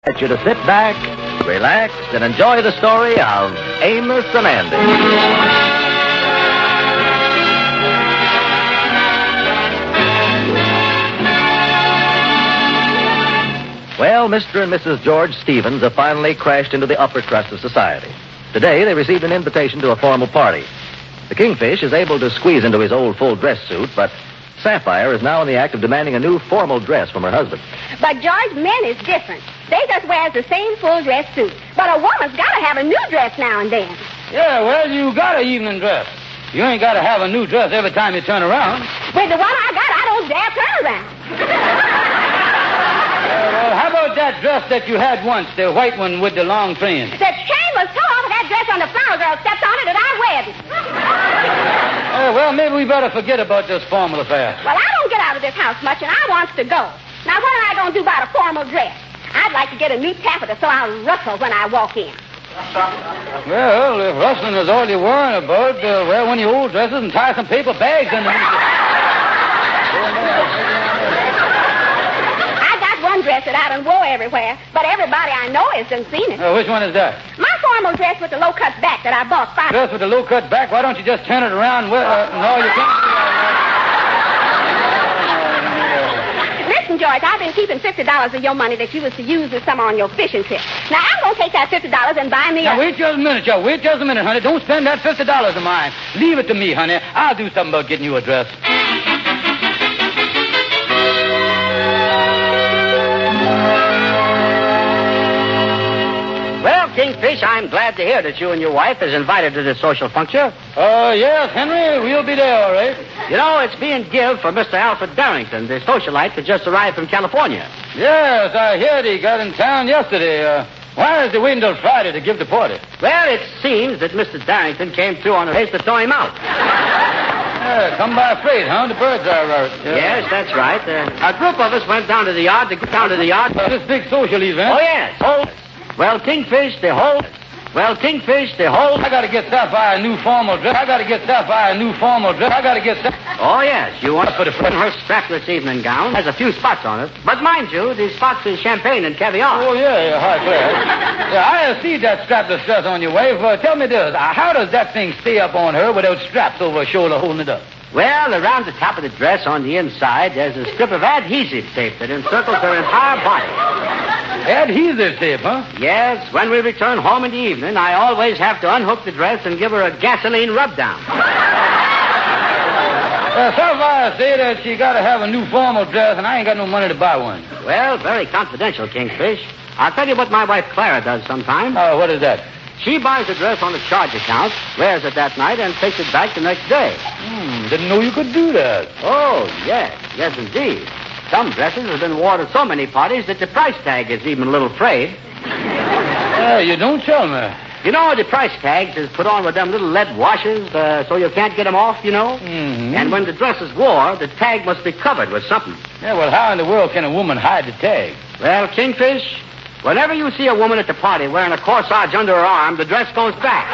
I want you to sit back, relax, and enjoy the story of Amos and Andy. Well, Mr. and Mrs. George Stevens have finally crashed into the upper crust of society. Today, they received an invitation to a formal party. The Kingfish is able to squeeze into his old full dress suit, but Sapphire is now in the act of demanding a new formal dress from her husband. But, George, men is different. They just wears the same full dress suit. But a woman's got to have a new dress now and then. Yeah, well, you got an evening dress. You ain't got to have a new dress every time you turn around. With the one I got, I don't dare turn around. Well, how about that dress that you had once, the white one with the long train? The chain was so off of that dress when the flower girl stepped on it that I wear it. Well, maybe we better forget about this formal affair. Well, I don't get out of this house much, and I wants to go. Now, what am I going to do about a formal dress? I'd like to get a new taffeta so I'll rustle when I walk in. Well, if rustling is all you're worrying about, wear one of your old dresses and tie some paper bags underneath it. I got one dress that I done wore everywhere, but everybody I know has done seen it. Which one is that? My formal dress with the low-cut back that I bought $5. Dress with the low-cut back? Why don't you just turn it around? No, you can't do that. Listen, George, I've been keeping $50 of your money that you was to use this summer on your fishing trip. Now, I'm going to take that $50 and buy me Now, wait just a minute, Joe. Wait just a minute, honey. Don't spend that $50 of mine. Leave it to me, honey. I'll do something about getting you a dress. Well, Kingfish, I'm glad to hear that you and your wife is invited to this social function. Yes, Henry, we'll be there, all right. You know, it's being give for Mr. Alfred Darrington, the socialite that just arrived from California. Yes, I heard he got in town yesterday. Why is he waiting till Friday to give the party? Well, it seems that Mr. Darrington came through on a race to throw him out. Come by freight, huh? The birds are out. Yes, that's right. A group of us went down to the yard This big social event? Oh, yes. Well, Kingfish, the whole... I gotta get Sapphire a new formal dress. Oh, yes. You want to put her strapless evening gown. Has a few spots on it. But mind you, these spots is champagne and caviar. Oh, yeah, high class. Yeah, I see that strapless dress on your wife. Tell me this. How does that thing stay up on her without straps over her shoulder holding it up? Well, around the top of the dress on the inside, there's a strip of adhesive tape that encircles her entire body. Adhesive tape, huh? Yes. When we return home in the evening, I always have to unhook the dress and give her a gasoline rub-down. Sapphire say that she got to have a new formal dress, and I ain't got no money to buy one. Well, very confidential, Kingfish. I'll tell you what my wife Clara does sometimes. What is that? She buys the dress on a charge account, wears it that night, and takes it back the next day. Didn't know you could do that. Oh, yes. Yes, indeed. Some dresses have been worn at so many parties that the price tag is even a little frayed. You don't tell me. You know, the price tags is put on with them little lead washers, so you can't get them off, you know? Mm-hmm. And when the dress is worn, the tag must be covered with something. Yeah, well, how in the world can a woman hide the tag? Well, Kingfish, whenever you see a woman at the party wearing a corsage under her arm, the dress goes back.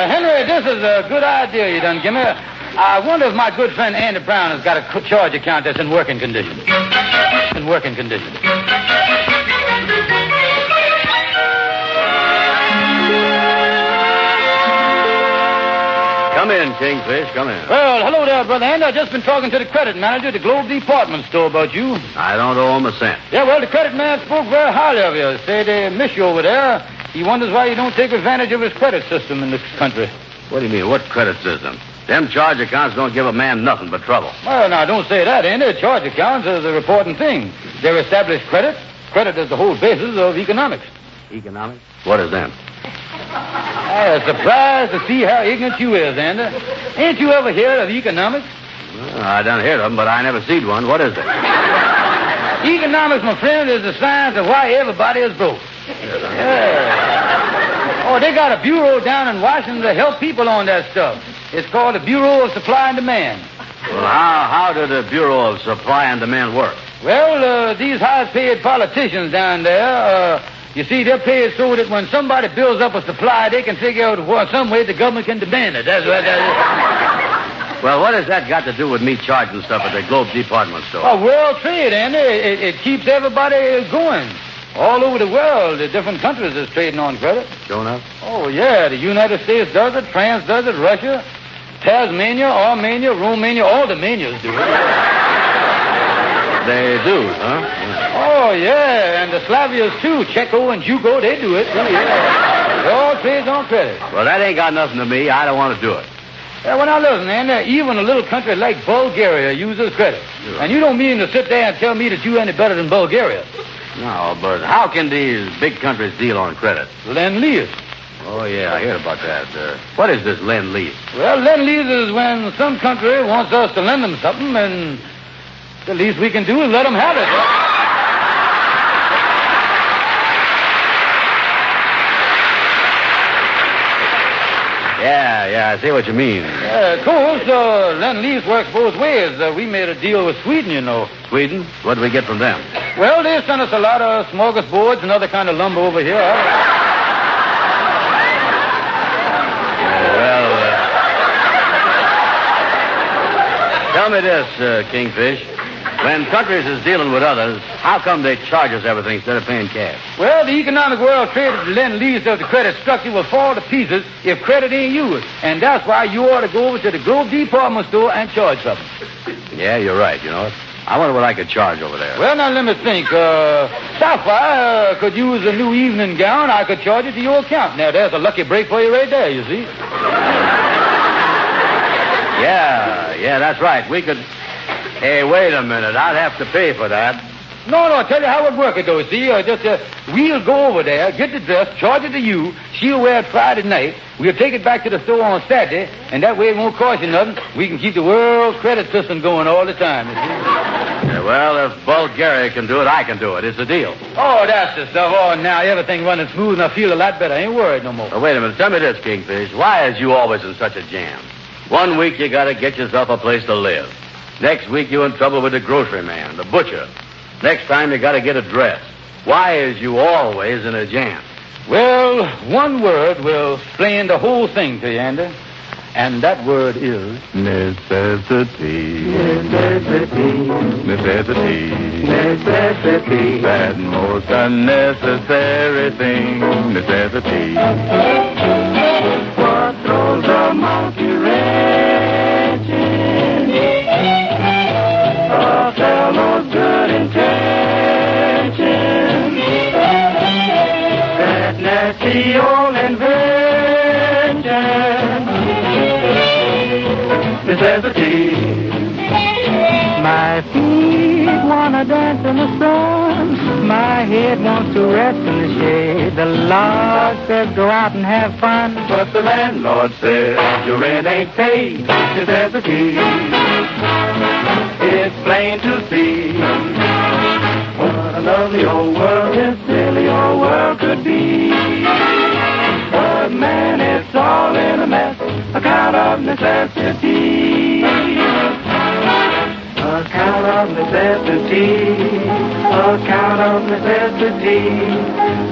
Henry, this is a good idea you done give me. I wonder if my good friend Andy Brown has got a charge account that's in working condition. Come in, Kingfish, come in. Well, hello there, Brother Andy. I've just been talking to the credit manager at the Globe Department Store about you. I don't owe him a cent. Yeah, well, the credit man spoke very highly of you. Say they miss you over there. He wonders why you don't take advantage of his credit system in this country. What do you mean, what credit system? Them charge accounts don't give a man nothing but trouble. Well, now, don't say that, Andy. Charge accounts are the important thing. They're established credit. Credit is the whole basis of economics. Economics? What is them? I'm surprised to see how ignorant you is, Andy. Ain't you ever heard of economics? Well, I done heard of them, but I never seen one. What is it? Economics, my friend, is the science of why everybody is broke. Yeah. Oh, they got a bureau down in Washington to help people on that stuff. It's called the Bureau of Supply and Demand. Well, how do the Bureau of Supply and Demand work? Well, these high-paid politicians down there, you see, they're paid so that when somebody builds up a supply, they can figure out some way the government can demand it. That's what that is. Well, what has that got to do with me charging stuff at the Globe department store? Oh, world trade, Andy. It keeps everybody going. All over the world, the different countries is trading on credit. Sure enough? Oh, yeah. The United States does it. France does it. Russia. Tasmania, Armenia, Romania, all the manias do it. They do, huh? Oh, yeah. And the Slavias, too. Checo and Jugo, they do it. Yeah. They all trade on credit. Well, that ain't got nothing to me. I don't want to do it. Yeah, well, now listen, Andy, even a little country like Bulgaria uses credit. Sure. And you don't mean to sit there and tell me that you're any better than Bulgaria. No, but how can these big countries deal on credit? Lend-lease. Oh, yeah, I heard about that. What is this lend-lease? Well, lend-lease is when some country wants us to lend them something, and the least we can do is let them have it. Yeah, I see what you mean. Of course, lend-lease works both ways. We made a deal with Sweden, you know. Sweden? What did we get from them? Well, they sent us a lot of smorgasbords and other kind of lumber over here. Tell me this, Kingfish. When countries is dealing with others, how come they charge us everything instead of paying cash? Well, the economic world trade lend-lease of the credit structure will fall to pieces if credit ain't used. And that's why you ought to go over to the Globe department store and charge something. Yeah, you're right, you know. I wonder what I could charge over there. Well, now, let me think. Sapphire could use a new evening gown. I could charge it to your account. Now, there's a lucky break for you right there, you see. Yeah, that's right. We could... Hey, wait a minute. I'd have to pay for that. No, I'll tell you how it works, though. See, we'll go over there, get the dress, charge it to you. She'll wear it Friday night. We'll take it back to the store on Saturday, and that way it won't cost you nothing. We can keep the world credit system going all the time, you see. Yeah, well, if Bulgaria can do it, I can do it. It's a deal. Oh, that's the stuff. Oh, now everything running smooth, and I feel a lot better. I ain't worried no more. Now, wait a minute. Tell me this, Kingfish. Why is you always in such a jam? 1 week you got to get yourself a place to live. Next week you're in trouble with the grocery man, the butcher. Next time you got to get a dress. Why is you always in a jam? Well, one word will explain the whole thing to you, Andy. And that word is... Necessity. Necessity. Necessity. Necessity. That most unnecessary thing. Necessity. What throws a monkey wrenching? A fellow's good intention. That nasty old invention. Necessity. My feet wanna dance in the sun. My head wants to rest in the shade. The Lord says go out and have fun. But the landlord says your rent ain't paid. Necessity. It's plain to see what a lovely old world this silly old world could be. But man, it's all in a mess, account of necessity. Account of necessity, account of necessity.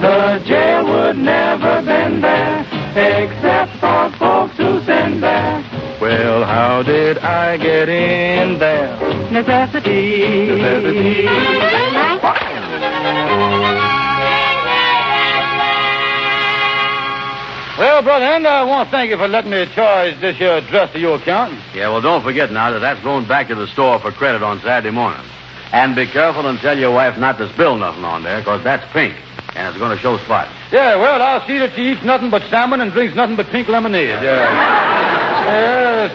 The jail would never been there, except for folks who send there. Well, how did I get in there? Necessity. Necessity. Well, brother, and I want to thank you for letting me charge this here dress to your account. Yeah, well, don't forget now that that's going back to the store for credit on Saturday morning. And be careful and tell your wife not to spill nothing on there, because that's pink, and it's going to show spots. Yeah, well, I'll see that she eats nothing but salmon and drinks nothing but pink lemonade.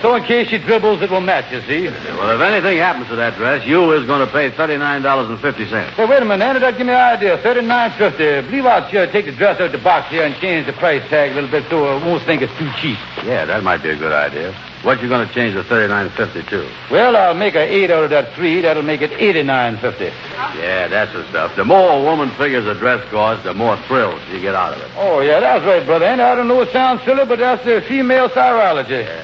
So in case she dribbles, it will match, you see. Well, if anything happens to that dress, you is going to pay $39.50. Hey, wait a minute, Andy, that give me an idea. $39.50. Believe I'll take the dress out of the box here and change the price tag a little bit so I won't think it's too cheap. Yeah, that might be a good idea. What you going to change the $39.50 to? Well, I'll make an 8 out of that 3. That'll make it $89.50. Yeah, that's the stuff. The more a woman figures a dress costs, the more thrills you get out of it. Oh, yeah, that's right, brother. And I don't know it sounds silly, but that's the female chirology. Yeah.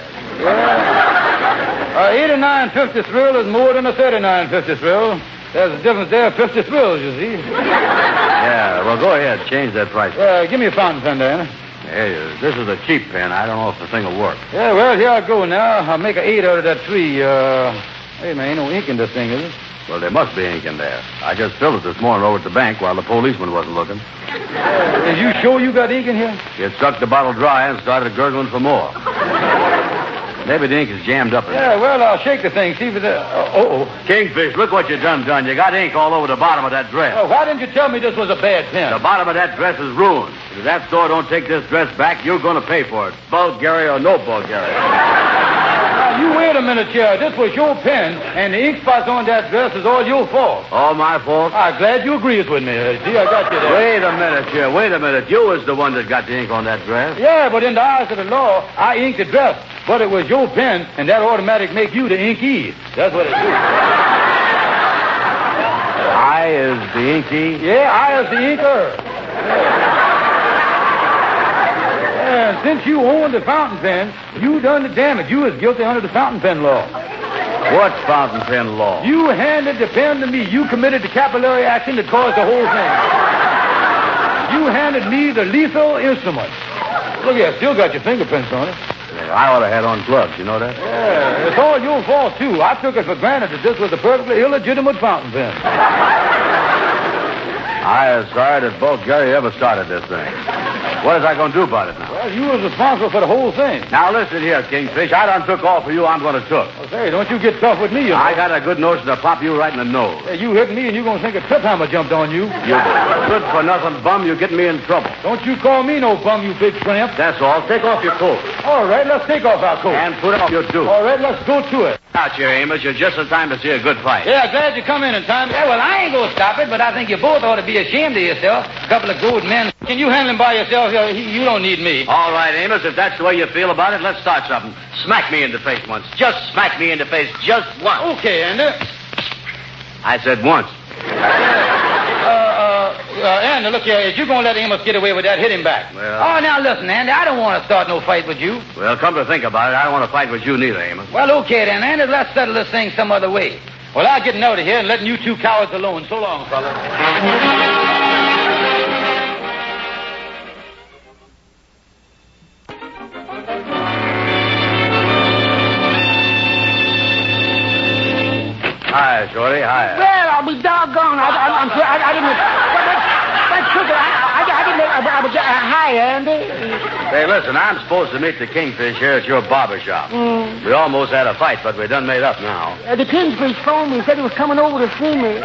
89.50 thrill is more than a 39.50 thrill. There's a difference there, 50 thrills, you see. Yeah, well, go ahead. Change that price. Give me a fountain pen there. Hey, this is a cheap pen. I don't know if the thing will work. Yeah, well, here I go now. I'll make an 8 out of that 3. Hey, man, ain't no ink in this thing, is it? Well, there must be ink in there. I just filled it this morning over at the bank while the policeman wasn't looking. Is you sure you got ink in here? It sucked the bottle dry and started gurgling for more. Maybe the ink is jammed up in there. Yeah, well, I'll shake the thing, see if it's... Kingfish, look what you done. You got ink all over the bottom of that dress. Oh, why didn't you tell me this was a bad pen? The bottom of that dress is ruined. If that store don't take this dress back, you're going to pay for it. Bulgaria or no Bulgaria. Now, you wait a minute here. This was your pen, and the ink spots on that dress is all your fault. All my fault? I'm glad you agrees with me. See, I got you there. Wait a minute here. Wait a minute. You was the one that got the ink on that dress. Yeah, but in the eyes of the law, I inked the dress. But it was your pen, and that automatic make you the inkee. That's what it do. I is the inkee? Yeah, I is the inker. And since you owned the fountain pen, you done the damage. You was guilty under the fountain pen law. What fountain pen law? You handed the pen to me. You committed the capillary action that caused the whole thing. You handed me the lethal instrument. Look here, still got your fingerprints on it. I ought to have on gloves, you know that? Yeah, it's all your fault, too. I took it for granted that this was a perfectly illegitimate fountain pen. I am sorry that Bulgaria ever started this thing. What is I going to do about it now? Well, you was responsible for the whole thing. Now, listen here, Kingfish. I done took off for you. I'm going to took. Well, say, don't you get tough with me, you know. I got a good notion to pop you right in the nose. Hey, you hit me, and you going to think a trip hammer jumped on you. You good-for-nothing bum. You're getting me in trouble. Don't you call me no bum, you big tramp. That's all. Take off your coat. All right, let's take off our coat. And put on your do. All right, let's go to it. Out here, Amos. You're just in time to see a good fight. Yeah, glad you come in time. Yeah, well, I ain't going to stop it, but I think you both ought to be ashamed of yourself. A couple of good men. Can you handle him by yourself? You don't need me. All right, Amos, if that's the way you feel about it, let's start something. Smack me in the face once. Just smack me in the face just once. Okay, Andy. I said once. Andy, look here. If you're going to let Amos get away with that, hit him back. Well... Oh, now listen, Andy, I don't want to start no fight with you. Well, come to think about it, I don't want to fight with you neither, Amos. Well, okay then, Andy, let's settle this thing some other way. Well, I'm getting out of here and letting you two cowards alone. So long, fellas. Hi, Shorty. Hi. Well, I'll be doggone. I'm sorry. I didn't. That's crooked. I didn't. Hi, Andy. Hey, listen, I'm supposed to meet the Kingfish here at your barber shop. We almost had a fight, but we done made up now. The Kingfish phoned me. Said he was coming over to see me.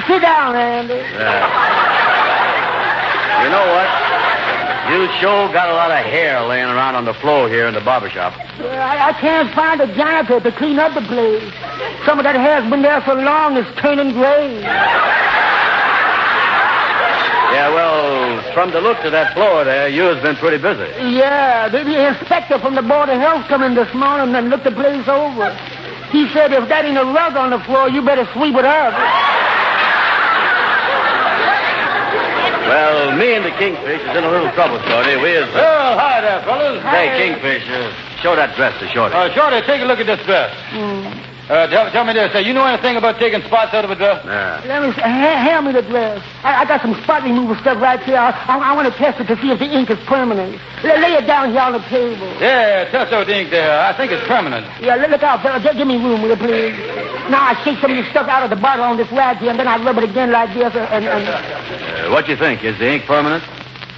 Sit down, Andy. Yeah. You know what? You sure got a lot of hair laying around on the floor here in the barber shop. I can't find a janitor to clean up the place. Some of that hair's been there so long it's turning gray. Yeah, well, from the looks of that floor there, you has been pretty busy. Yeah, the inspector from the Board of Health come in this morning and looked the place over. He said if that ain't a rug on the floor, you better sweep it up. Well, me and the Kingfish is in a little trouble, Shorty. We is... Well, hi there, fellas. Hey, Kingfish, show that dress to Shorty. Shorty, take a look at this dress. Tell me this. You know anything about taking spots out of a dress? Yeah. Let me see. Hand me the dress. I got some spot removal stuff right here. I want to test it to see if the ink is permanent. Lay it down here on the table. Yeah, test out the ink there. I think it's permanent. Yeah, look out, fella. Give me room, will you, please? Now I shake some of this stuff out of the bottle on this rag here, and then I rub it again like this, and... What do you think? Is the ink permanent?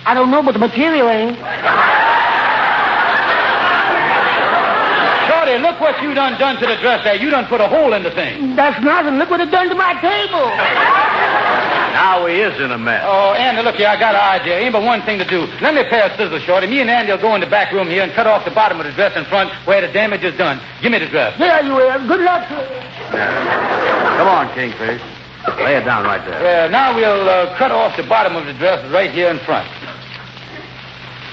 I don't know, but the material ain't. Shorty, look what you done to the dress there. You done put a hole in the thing. That's nothing. Look what it done to my table. Now he is in a mess. Oh, Andy, look here. I got an idea. Ain't but one thing to do. Lend me a pair of scissors, Shorty. Me and Andy will go in the back room here and cut off the bottom of the dress in front where the damage is done. Give me the dress. There you are. Good luck. Come on, Kingfish. Lay it down right there. Yeah, now we'll cut off the bottom of the dress right here in front.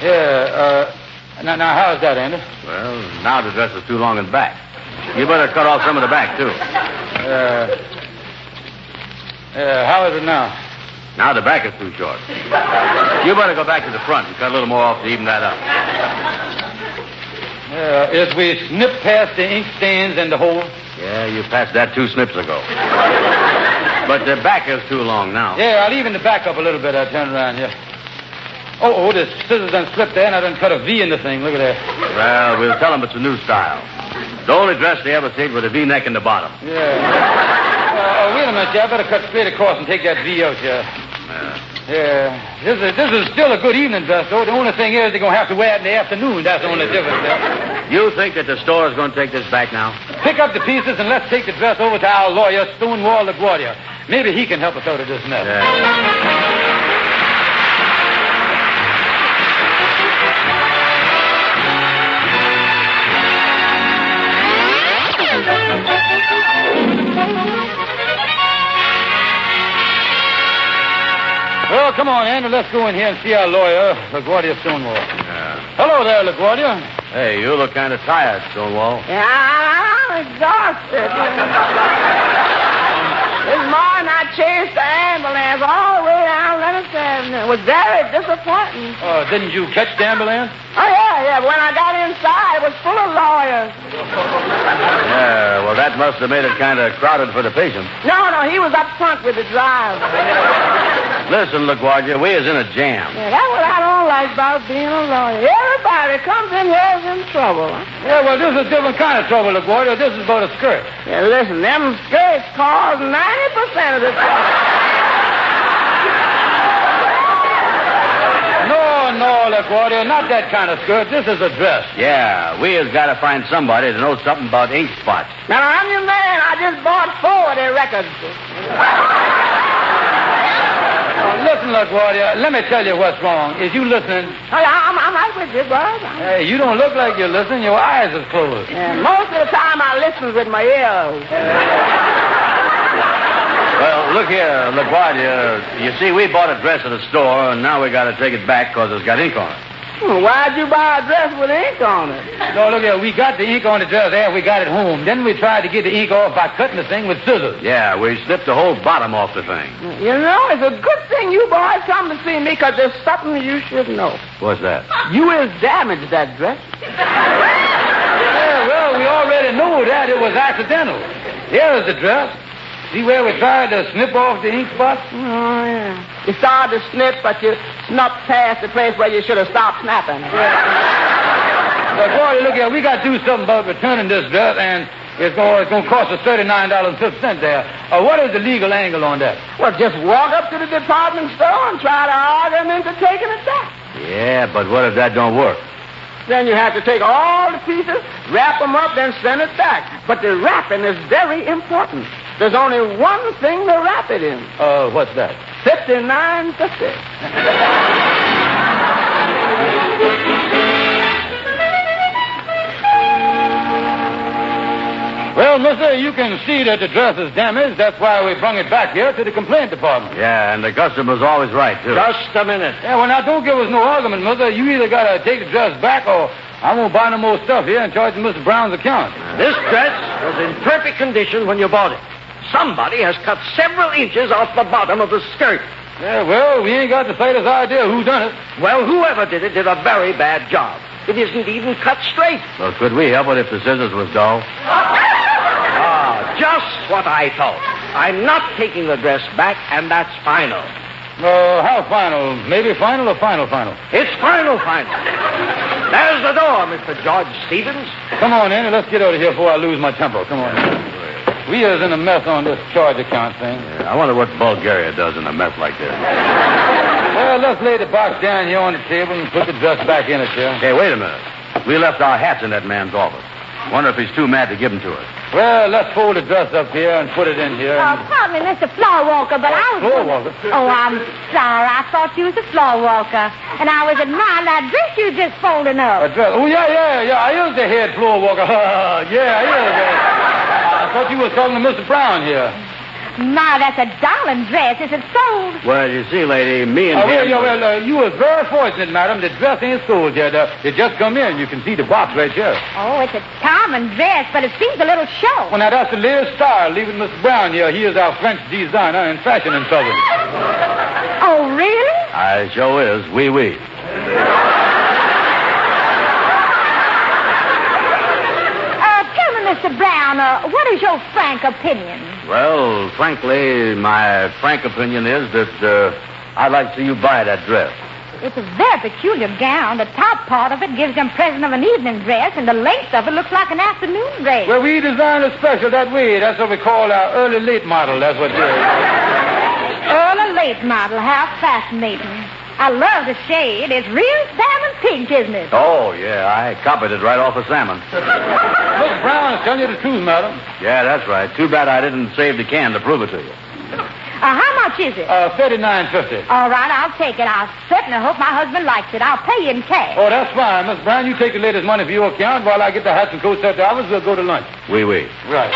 Yeah, now how's that, Andy? Well, now the dress is too long in back. You better cut off some of the back, too. How is it now? Now the back is too short. You better go back to the front and cut a little more off to even that up. As we snip past the ink stains and the hole. Yeah, you passed that 2 snips ago. But the back is too long now. Yeah, I'll even the back up a little bit. I'll turn around here. Oh, the scissors done slipped there, and I done cut a V in the thing. Look at that. Well, we'll tell them it's a new style. The only dress they ever seen with a V-neck in the bottom. Yeah. Wait a minute, I better cut straight across and take that V out, yeah. Yeah. This is still a good evening dress, though. The only thing is they're going to have to wear it in the afternoon. That's the only difference there. You think that the store is going to take this back now? Pick up the pieces and let's take the dress over to our lawyer, Stonewall LaGuardia. Maybe he can help us out of this mess. Well, come on, Andrew. Let's go in here and see our lawyer, LaGuardia Stonewall. Yeah. Hello there, LaGuardia. Hey, you look kind of tired, Stonewall. Yeah, I'm exhausted. This morning I chased the ambulance all the way down Leonard Avenue. It was very disappointing. Didn't you catch the ambulance? Oh, yeah. When I got inside, it was full of lawyers. Yeah, well, that must have made it kind of crowded for the patient. No, he was up front with the driver. Listen, LaGuardia, we is in a jam. Yeah, that's what I don't like about being a lawyer. Everybody comes in here is in trouble. Huh? Yeah, well, this is a different kind of trouble, LaGuardia. This is about a skirt. Yeah, listen, them skirts cause 90% of the trouble. No, LaGuardia, not that kind of skirt. This is a dress. Yeah, we has got to find somebody to know something about ink spots. Now, I'm your man. I just bought 4 of their records. Listen, LaGuardia, let me tell you what's wrong. Is you listening? Oh, yeah, I'm right with you, brother. Hey, you don't look like you're listening. Your eyes are closed. Yeah, most of the time I listen with my ears. Well, look here, LaGuardia. You see, we bought a dress at the store, and now we got to take it back because it's got ink on it. Why'd you buy a dress with ink on it? No, look here. We got the ink on the dress there. We got it home. Then we tried to get the ink off by cutting the thing with scissors. Yeah, we snipped the whole bottom off the thing. You know, it's a good thing you boys come to see me because there's something you should know. What's that? You has damaged that dress. Yeah, well, we already know that. It was accidental. Here's the dress. See where we tried to snip off the ink spots? Oh, yeah. You started to snip, but you snuck past the place where you should have stopped snapping. LaGuardia, look here. We got to do something about returning this dress, and it's going to cost us $39.50 there. What is the legal angle on that? Well, just walk up to the department store and try to argue them into taking it back. Yeah, but what if that don't work? Then you have to take all the pieces, wrap them up, then send it back. But the wrapping is very important. There's only one thing to wrap it in. What's that? $59.50. Well, mister, you can see that the dress is damaged. That's why we brung it back here to the complaint department. Yeah, and the customer's always right, too. Just a minute. Yeah, well, now, don't give us no argument, mister. You either got to take the dress back or I won't buy no more stuff here and charge Mr. Brown's account. This dress was in perfect condition when you bought it. Somebody has cut several inches off the bottom of the skirt. Yeah, well, we ain't got the slightest idea who done it. Well, whoever did it did a very bad job. It isn't even cut straight. Well, could we help it if the scissors was dull? Just what I thought. I'm not taking the dress back, and that's final. How final? Maybe final or final? It's final. There's the door, Mr. George Stevens. Come on, Andy. Let's get out of here before I lose my temper. Come on. We is in a mess on this charge account thing. Yeah, I wonder what Bulgaria does in a mess like this. Well, let's lay the box down here on the table and put the dress back in it, here. Hey, wait a minute. We left our hats in that man's office. Wonder if he's too mad to give them to us. Well, let's fold the dress up here and put it in here. Pardon me, Mr. Floor Walker, but I was... Floor walker? Oh, I'm sorry. I thought you was a floor walker. And I was admiring that dress you just folding up. A dress? Oh, yeah. I is the head floor walker. Yeah, I is. I thought you was talking to Mr. Brown here. My, that's a darling dress. Is it sold? Well, you see, lady, me and him... you was very fortunate, madam. The dress ain't sold yet. It just come in. You can see the box right here. Oh, it's a charming dress, but it seems a little short. Well, now, that's the latest style. Leaving Mr. Brown here. He is our French designer in fashion and so on. Oh, really? I sure is. Oui. Tell me, Mr. Brown, what is your frank opinion? Well, frankly, my frank opinion is that I'd like to see you buy that dress. It's a very peculiar gown. The top part of it gives the impression of an evening dress, and the length of it looks like an afternoon dress. Well, we designed it special that way. That's what we call our early-late model. That's what it is. Early late model. How fascinating. I love the shade. It's real salmon pink, isn't it? Oh, yeah, I copied it right off of salmon. Miss Brown is telling you the truth, madam. Yeah, that's right. Too bad I didn't save the can to prove it to you. How much is it? $39.50. All right, I'll take it. I certainly hope my husband likes it. I'll pay you in cash. Oh, that's fine. Miss Brown, you take the lady's money for your account while I get the hats and coats at the office. We'll go to lunch. Oui, oui. Right.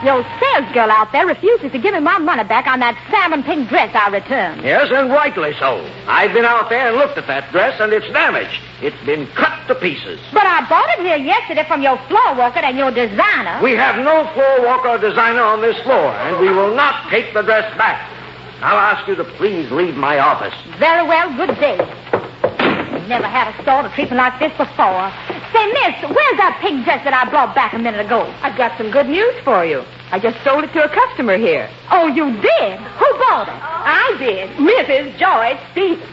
Your sales girl out there refuses to give me my money back on that salmon pink dress I returned. Yes, and rightly so. I've been out there and looked at that dress, and it's damaged. It's been cut to pieces. But I bought it here yesterday from your floor walker and your designer. We have no floor walker or designer on this floor, and we will not take the dress back. I'll ask you to please leave my office. Very well, good day. Never had a store to treat me like this before. Say, miss, where's that pink dress that I brought back a minute ago? I've got some good news for you. I just sold it to a customer here. Oh, you did? Who bought it? I did. Mrs. George Stevens.